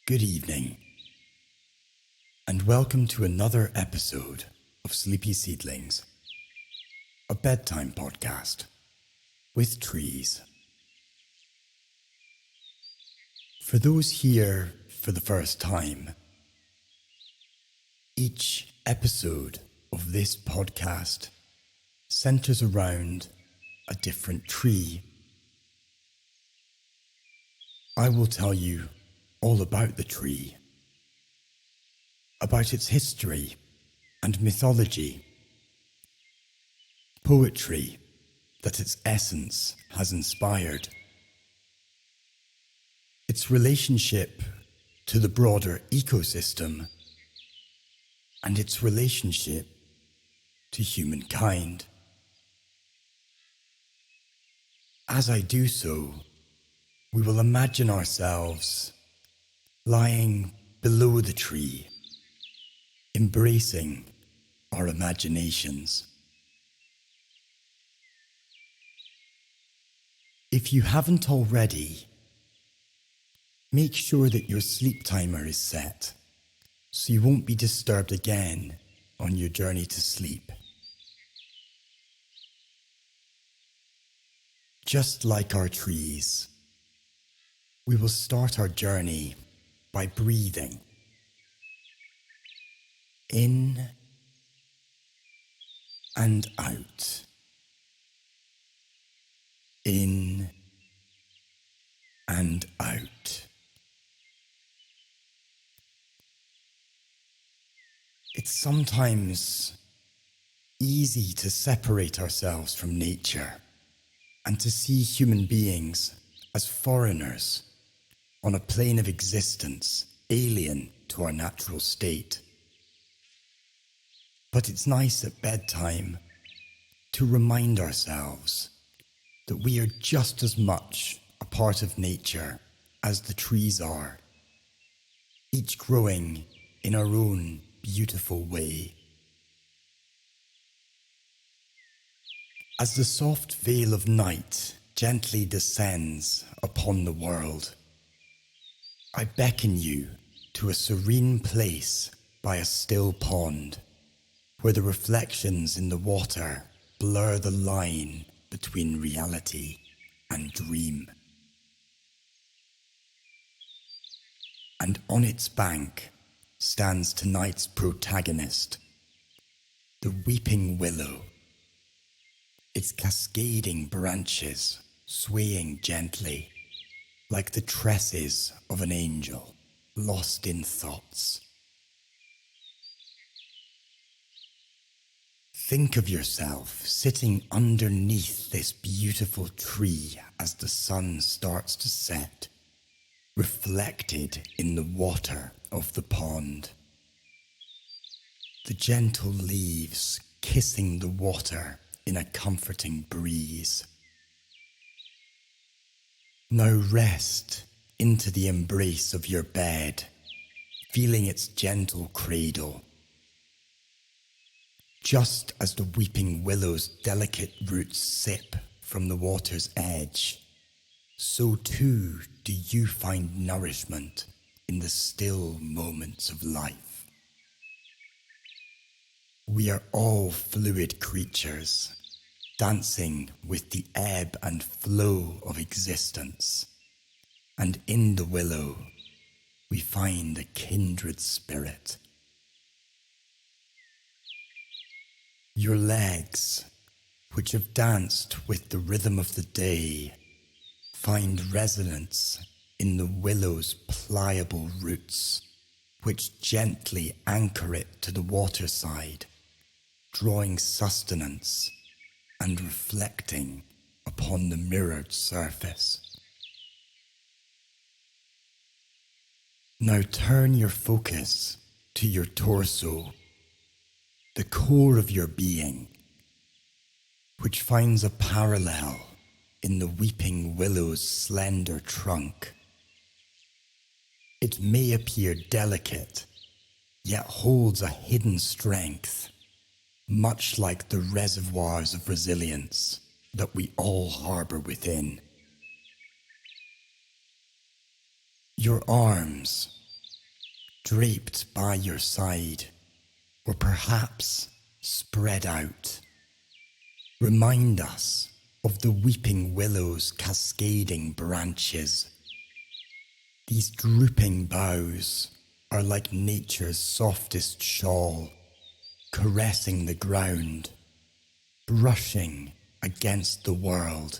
Good evening, and welcome to another episode of Sleepy Seedlings, a bedtime podcast with trees. For those here for the first time, each episode of this podcast centers around a different tree. I will tell you all about the tree, about its history and mythology, poetry that its essence has inspired, its relationship to the broader ecosystem, and its relationship to humankind. As I do so, we will imagine ourselves lying below the tree, embracing our imaginations. If you haven't already, make sure that your sleep timer is set so you won't be disturbed again on your journey to sleep. Just like our trees, we will start our journey by breathing in and out, in and out. It's sometimes easy to separate ourselves from nature and to see human beings as foreigners on a plane of existence alien to our natural state. But it's nice at bedtime to remind ourselves that we are just as much a part of nature as the trees are, each growing in our own beautiful way. As the soft veil of night gently descends upon the world, I beckon you to a serene place by a still pond, where the reflections in the water blur the line between reality and dream. And on its bank stands tonight's protagonist, the Weeping Willow, its cascading branches swaying gently like the tresses of an angel lost in thoughts. Think of yourself sitting underneath this beautiful tree as the sun starts to set, reflected in the water of the pond. The gentle leaves kissing the water in a comforting breeze. Now rest into the embrace of your bed, feeling its gentle cradle. Just as the weeping willow's delicate roots sip from the water's edge, so too do you find nourishment in the still moments of life. We are all fluid creatures, dancing with the ebb and flow of existence, and in the willow we find a kindred spirit. Your legs, which have danced with the rhythm of the day, find resonance in the willow's pliable roots, which gently anchor it to the waterside, drawing sustenance and reflecting upon the mirrored surface. Now turn your focus to your torso, the core of your being, which finds a parallel in the weeping willow's slender trunk. It may appear delicate, yet holds a hidden strength, much like the reservoirs of resilience that we all harbor within. Your arms draped by your side, or perhaps spread out, remind us of the weeping willow's cascading branches. These drooping boughs are like nature's softest shawl, caressing the ground, brushing against the world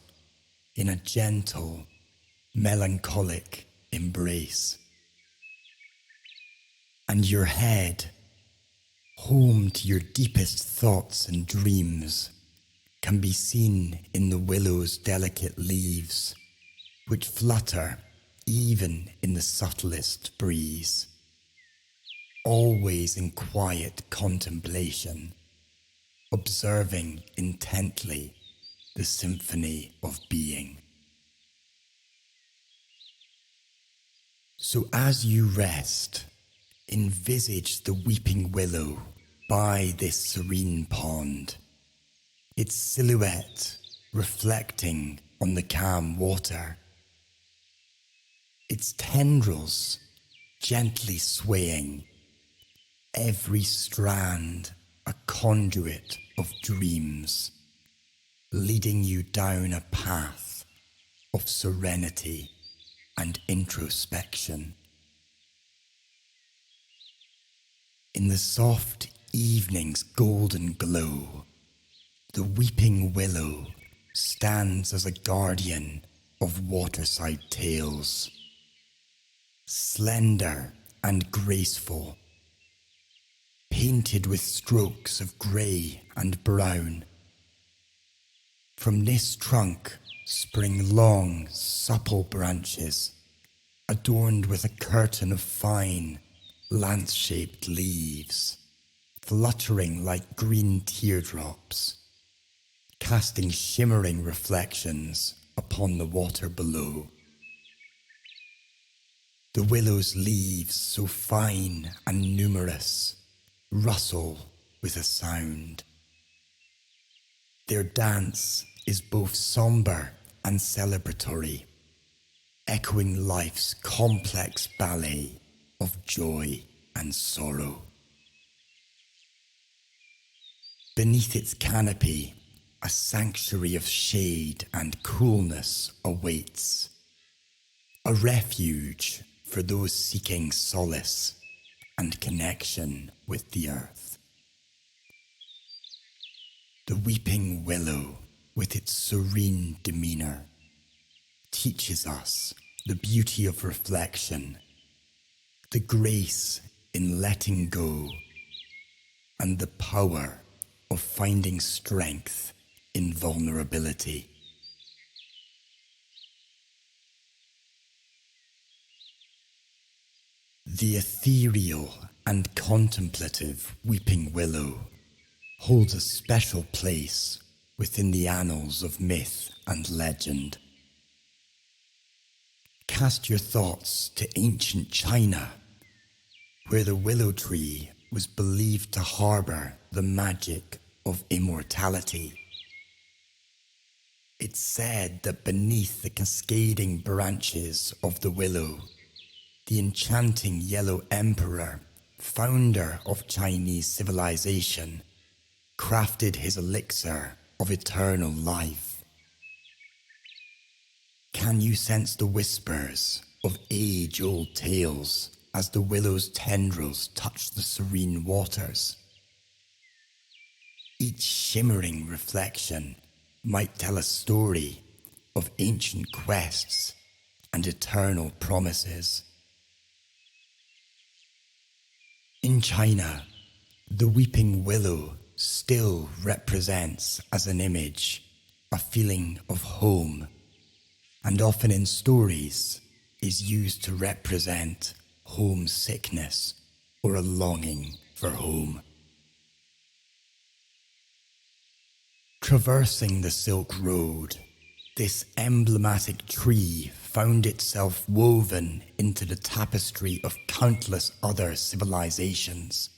in a gentle, melancholic embrace. And your head, home to your deepest thoughts and dreams, can be seen in the willow's delicate leaves, which flutter even in the subtlest breeze, always in quiet contemplation, observing intently the symphony of being. So as you rest, envisage the weeping willow by this serene pond, its silhouette reflecting on the calm water, its tendrils gently swaying, every strand a conduit of dreams, leading you down a path of serenity and introspection. In the soft evening's golden glow, the weeping willow stands as a guardian of waterside tales, slender and graceful, painted with strokes of grey and brown. From this trunk spring long, supple branches, adorned with a curtain of fine, lance-shaped leaves, fluttering like green teardrops, casting shimmering reflections upon the water below. The willow's leaves, so fine and numerous, rustle with a sound. Their dance is both sombre and celebratory, echoing life's complex ballet of joy and sorrow. Beneath its canopy, a sanctuary of shade and coolness awaits, a refuge for those seeking solace and connection with the earth. The weeping willow, with its serene demeanor, teaches us the beauty of reflection, the grace in letting go, and the power of finding strength in vulnerability. The ethereal and contemplative weeping willow holds a special place within the annals of myth and legend. Cast your thoughts to ancient China, where the willow tree was believed to harbour the magic of immortality. It's said that beneath the cascading branches of the willow, the enchanting Yellow Emperor, founder of Chinese civilization, crafted his elixir of eternal life. Can you sense the whispers of age-old tales as the willow's tendrils touch the serene waters? Each shimmering reflection might tell a story of ancient quests and eternal promises. In China, the weeping willow still represents as an image a feeling of home, and often in stories is used to represent homesickness or a longing for home. Traversing the Silk Road, this emblematic tree found itself woven into the tapestry of countless other civilizations.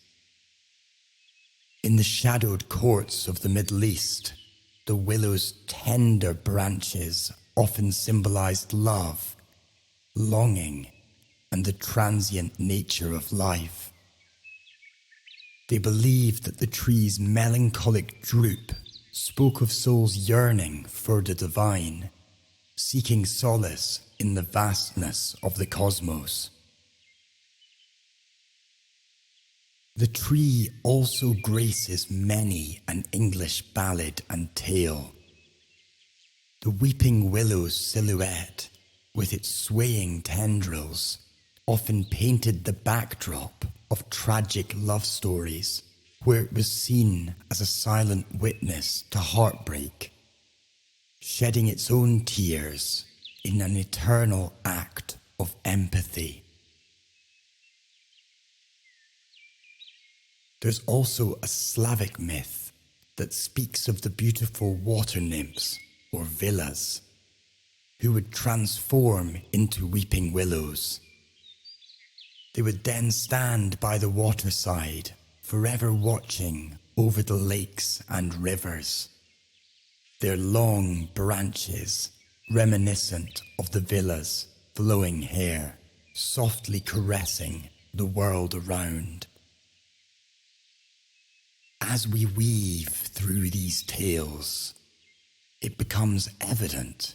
In the shadowed courts of the Middle East, the willow's tender branches often symbolized love, longing, and the transient nature of life. They believed that the tree's melancholic droop spoke of souls yearning for the divine, seeking solace in the vastness of the cosmos. The tree also graces many an English ballad and tale. The weeping willow's silhouette, with its swaying tendrils, often painted the backdrop of tragic love stories, where it was seen as a silent witness to heartbreak, shedding its own tears in an eternal act of empathy. There's also a Slavic myth that speaks of the beautiful water nymphs, or villas, who would transform into weeping willows. They would then stand by the waterside, forever watching over the lakes and rivers, their long branches reminiscent of the villa's flowing hair, softly caressing the world around. As we weave through these tales, it becomes evident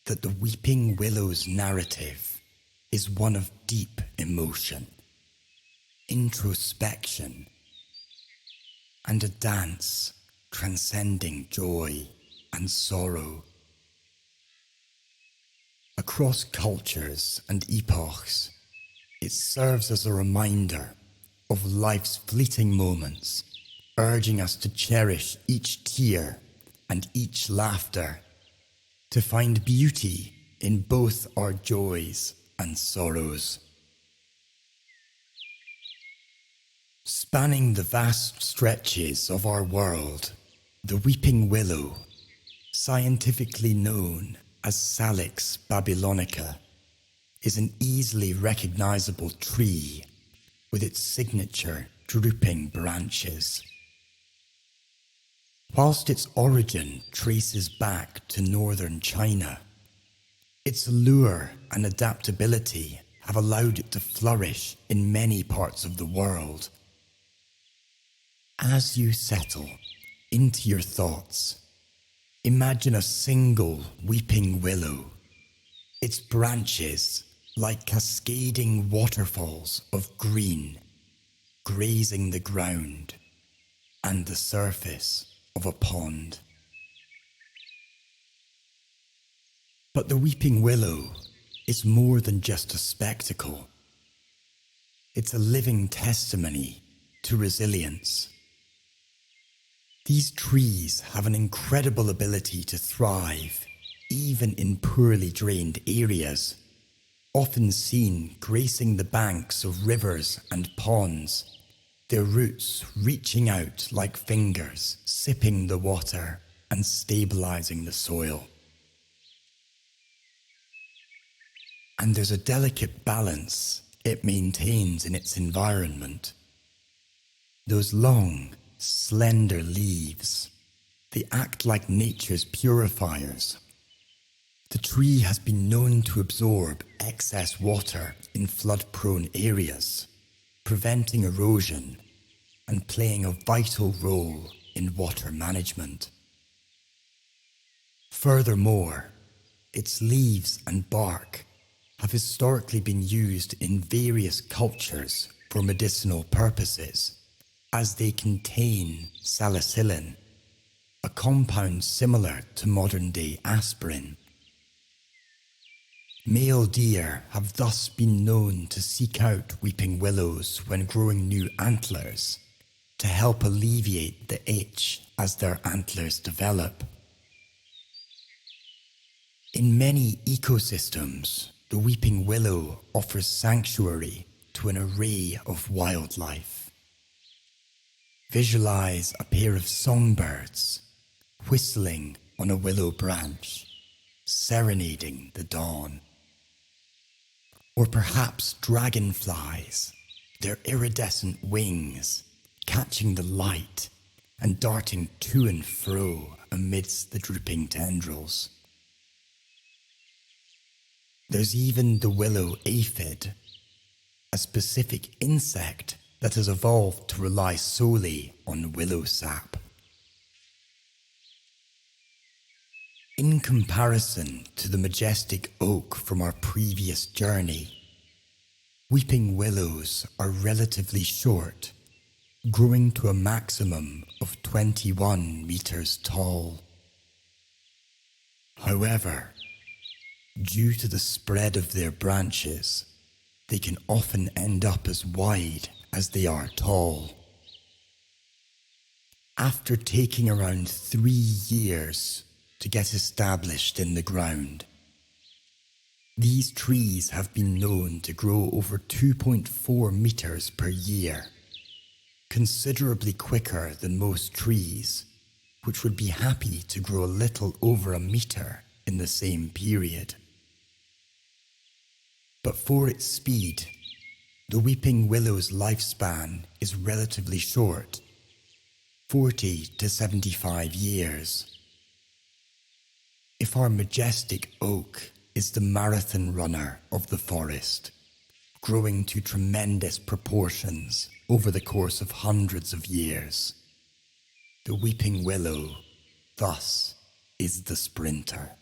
that the Weeping Willow's narrative is one of deep emotion, introspection, and a dance transcending joy and sorrow. Across cultures and epochs, it serves as a reminder of life's fleeting moments, urging us to cherish each tear and each laughter, to find beauty in both our joys and sorrows. Spanning the vast stretches of our world, the weeping willow, scientifically known as Salix babylonica, is an easily recognizable tree with its signature drooping branches. Whilst its origin traces back to northern China, its allure and adaptability have allowed it to flourish in many parts of the world. As you settle into your thoughts, imagine a single weeping willow, its branches like cascading waterfalls of green, grazing the ground and the surface of a pond. But the weeping willow is more than just a spectacle. It's a living testimony to resilience. These trees have an incredible ability to thrive even in poorly drained areas, often seen gracing the banks of rivers and ponds, their roots reaching out like fingers, sipping the water and stabilizing the soil. And there's a delicate balance it maintains in its environment. Those long, slender leaves, they act like nature's purifiers. The tree has been known to absorb excess water in flood-prone areas, preventing erosion and playing a vital role in water management. Furthermore, its leaves and bark have historically been used in various cultures for medicinal purposes, as they contain salicylin, a compound similar to modern-day aspirin. Male deer have thus been known to seek out weeping willows when growing new antlers to help alleviate the itch as their antlers develop. In many ecosystems, the weeping willow offers sanctuary to an array of wildlife. Visualize a pair of songbirds whistling on a willow branch, serenading the dawn. Or perhaps dragonflies, their iridescent wings catching the light and darting to and fro amidst the drooping tendrils. There's even the willow aphid, a specific insect that has evolved to rely solely on willow sap. In comparison to the majestic oak from our previous journey, weeping willows are relatively short, growing to a maximum of 21 meters tall. However, due to the spread of their branches, they can often end up as wide as they are tall. After taking around 3 years to get established in the ground, these trees have been known to grow over 2.4 meters per year, considerably quicker than most trees, which would be happy to grow a little over a meter in the same period. But for its speed, the weeping willow's lifespan is relatively short, 40 to 75 years. If our majestic oak is the marathon runner of the forest, growing to tremendous proportions over the course of hundreds of years, the weeping willow, thus, is the sprinter.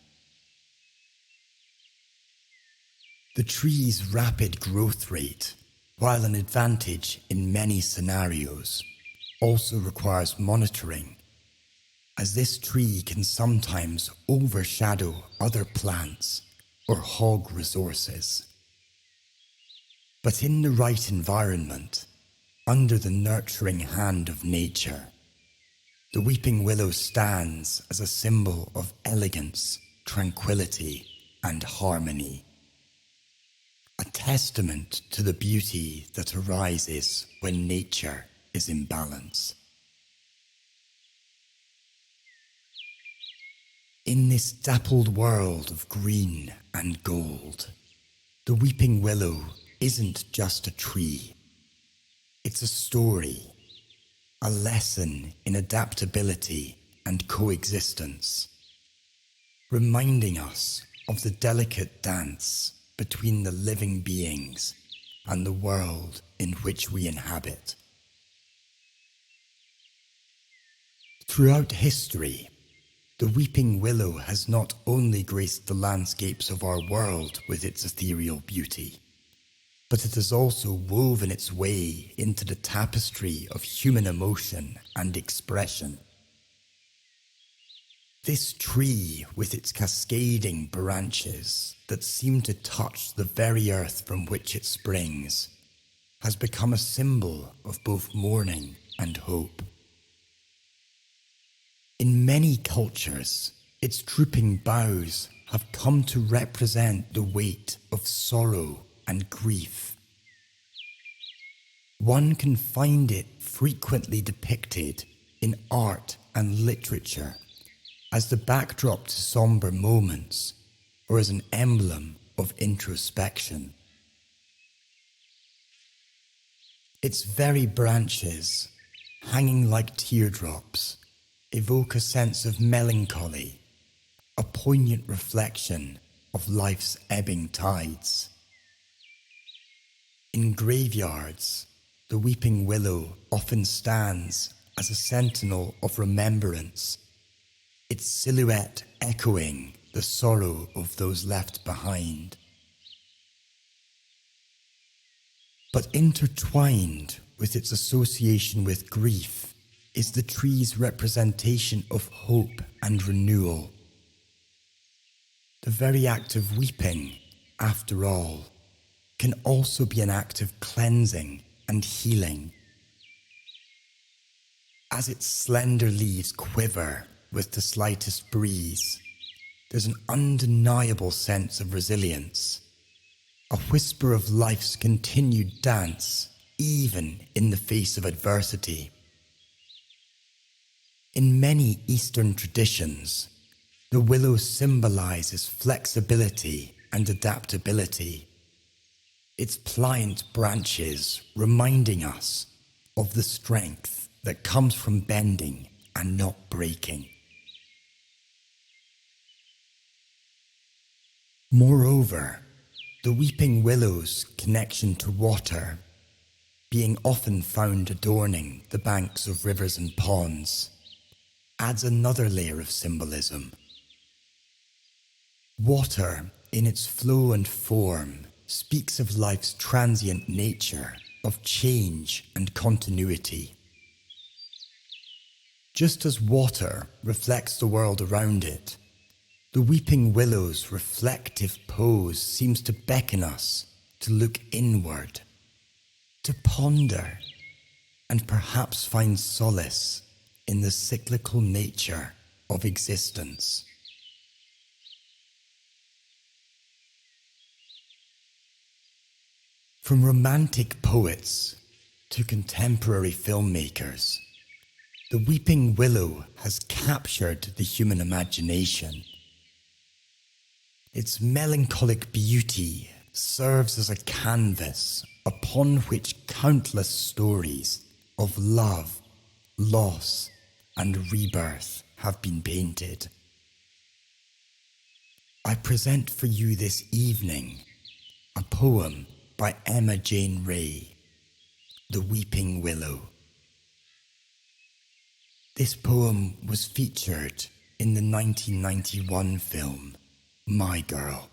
The tree's rapid growth rate, while an advantage in many scenarios, also requires monitoring, as this tree can sometimes overshadow other plants or hog resources. But in the right environment, under the nurturing hand of nature, the weeping willow stands as a symbol of elegance, tranquility, and harmony. A testament to the beauty that arises when nature is in balance. In this dappled world of green and gold, the weeping willow isn't just a tree. It's a story, a lesson in adaptability and coexistence, reminding us of the delicate dance between the living beings and the world in which we inhabit. Throughout history, the weeping willow has not only graced the landscapes of our world with its ethereal beauty, but it has also woven its way into the tapestry of human emotion and expression. This tree, with its cascading branches that seem to touch the very earth from which it springs, has become a symbol of both mourning and hope. In many cultures, its drooping boughs have come to represent the weight of sorrow and grief. One can find it frequently depicted in art and literature as the backdrop to somber moments or as an emblem of introspection. Its very branches, hanging like teardrops, evoke a sense of melancholy, a poignant reflection of life's ebbing tides. In graveyards, the weeping willow often stands as a sentinel of remembrance, its silhouette echoing the sorrow of those left behind. But intertwined with its association with grief is the tree's representation of hope and renewal. The very act of weeping, after all, can also be an act of cleansing and healing. As its slender leaves quiver with the slightest breeze, there's an undeniable sense of resilience, a whisper of life's continued dance, even in the face of adversity. In many Eastern traditions, the willow symbolizes flexibility and adaptability, its pliant branches reminding us of the strength that comes from bending and not breaking. Moreover, The weeping willow's connection to water, being often found adorning the banks of rivers and ponds, adds another layer of symbolism. Water, in its flow and form, speaks of life's transient nature, of change and continuity. Just as water reflects the world around it, the weeping willow's reflective pose seems to beckon us to look inward, to ponder, and perhaps find solace in the cyclical nature of existence. From romantic poets to contemporary filmmakers, the weeping willow has captured the human imagination. Its melancholic beauty serves as a canvas upon which countless stories of love, loss, and rebirth have been painted. I present for you this evening a poem by Emma Jane Ray, The Weeping Willow. This poem was featured in the 1991 film, My Girl.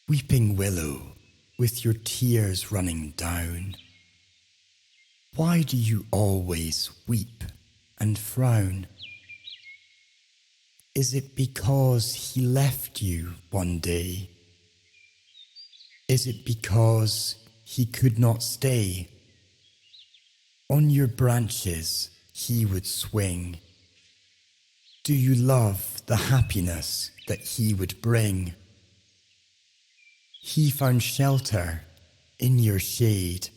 Weeping willow, with your tears running down, why do you always weep and frown? Is it because he left you one day? Is it because he could not stay? On your branches he would swing. Do you love the happiness that he would bring? He found shelter in your shade.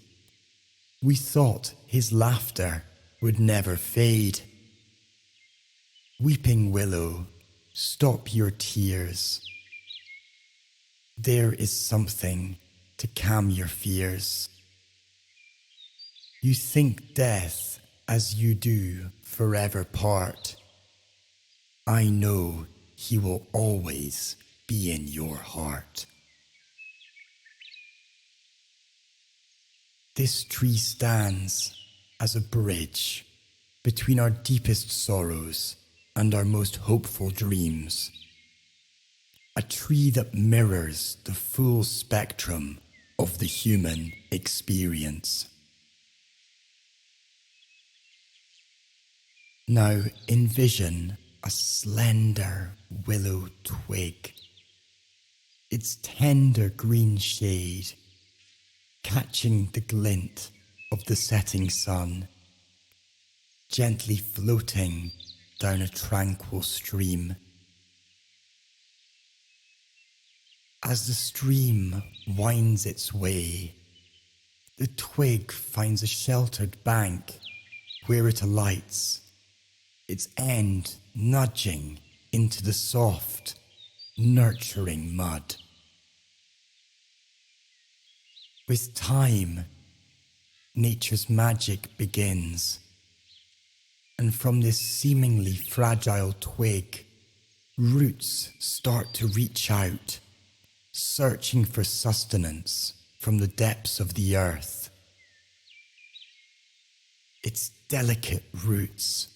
We thought his laughter would never fade. Weeping willow, stop your tears. There is something to calm your fears. You think death as you do forever part. I know he will always be in your heart. This tree stands as a bridge between our deepest sorrows and our most hopeful dreams. A tree that mirrors the full spectrum of the human experience. Now envision a slender willow twig, its tender green shade catching the glint of the setting sun, gently floating down a tranquil stream. As the stream winds its way, the twig finds a sheltered bank where it alights, its end nudging into the soft, nurturing mud. With time, nature's magic begins, and from this seemingly fragile twig, roots start to reach out, searching for sustenance from the depths of the earth. Its delicate roots,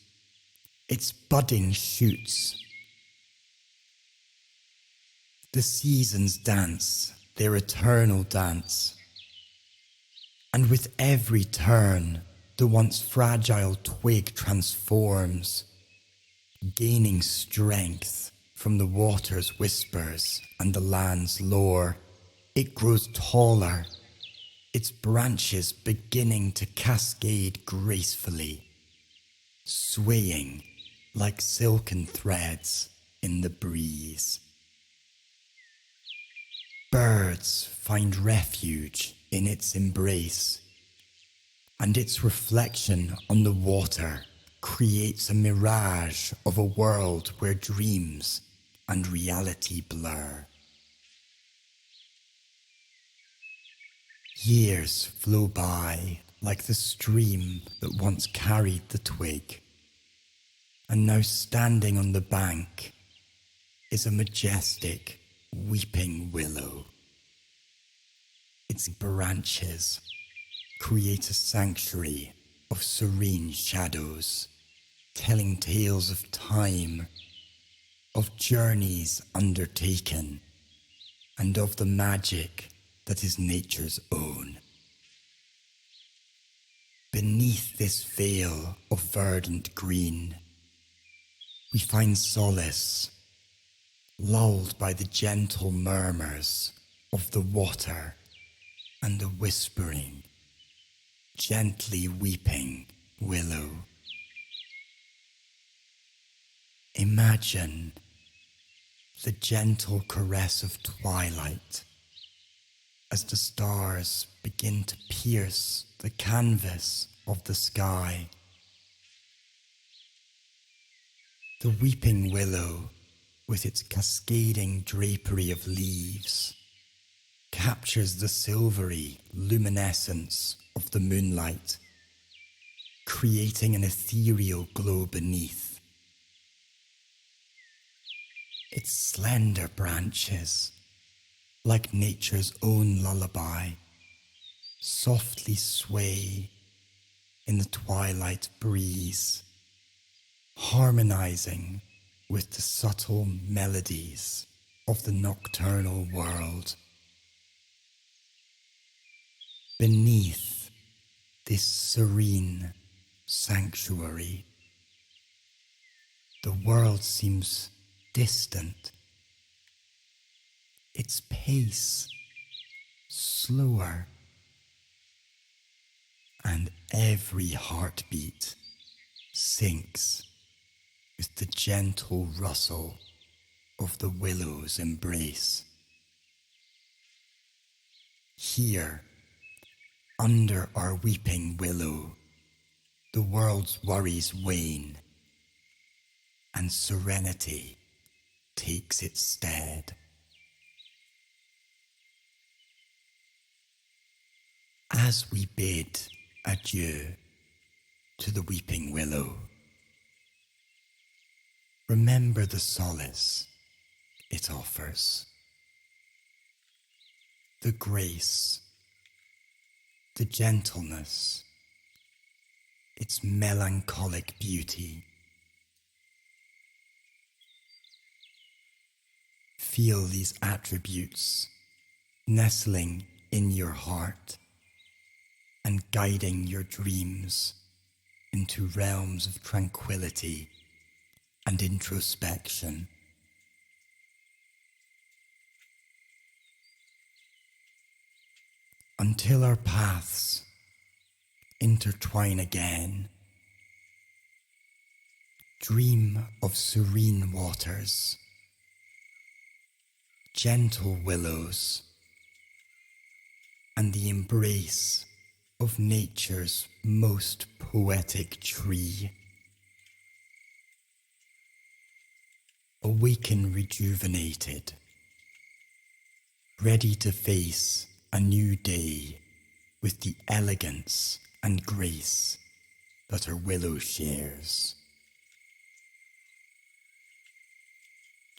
its budding shoots. The seasons dance their eternal dance, and with every turn, the once fragile twig transforms, gaining strength from the water's whispers and the land's lore. It grows taller, its branches beginning to cascade gracefully, swaying like silken threads in the breeze. Birds find refuge in its embrace, and its reflection on the water creates a mirage of a world where dreams and reality blur. Years flow by like the stream that once carried the twig, and now standing on the bank, is a majestic weeping willow. Its branches create a sanctuary of serene shadows, telling tales of time, of journeys undertaken, and of the magic that is nature's own. Beneath this veil of verdant green, we find solace, lulled by the gentle murmurs of the water and the whispering, gently weeping willow. Imagine the gentle caress of twilight as the stars begin to pierce the canvas of the sky. The weeping willow, with its cascading drapery of leaves, captures the silvery luminescence of the moonlight, creating an ethereal glow beneath. Its slender branches, like nature's own lullaby, softly sway in the twilight breeze, harmonizing with the subtle melodies of the nocturnal world. Beneath this serene sanctuary, the world seems distant, its pace slower, and every heartbeat syncs with the gentle rustle of the willow's embrace. Here, under our weeping willow, the world's worries wane, and serenity takes its stead. As we bid adieu to the weeping willow, remember the solace it offers, the grace, the gentleness, its melancholic beauty. Feel these attributes nestling in your heart and guiding your dreams into realms of tranquility and introspection. Until our paths intertwine again, dream of serene waters, gentle willows, and the embrace of nature's most poetic tree. Awaken rejuvenated, ready to face a new day with the elegance and grace that our willow shares.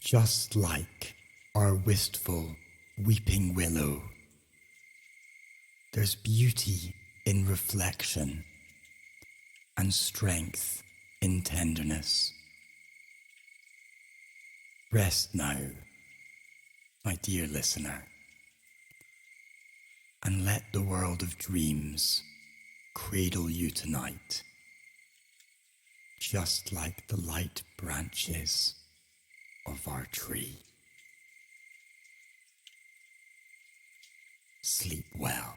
Just like our wistful weeping willow, there's beauty in reflection and strength in tenderness. Rest now, my dear listener, and let the world of dreams cradle you tonight, just like the light branches of our tree. Sleep well.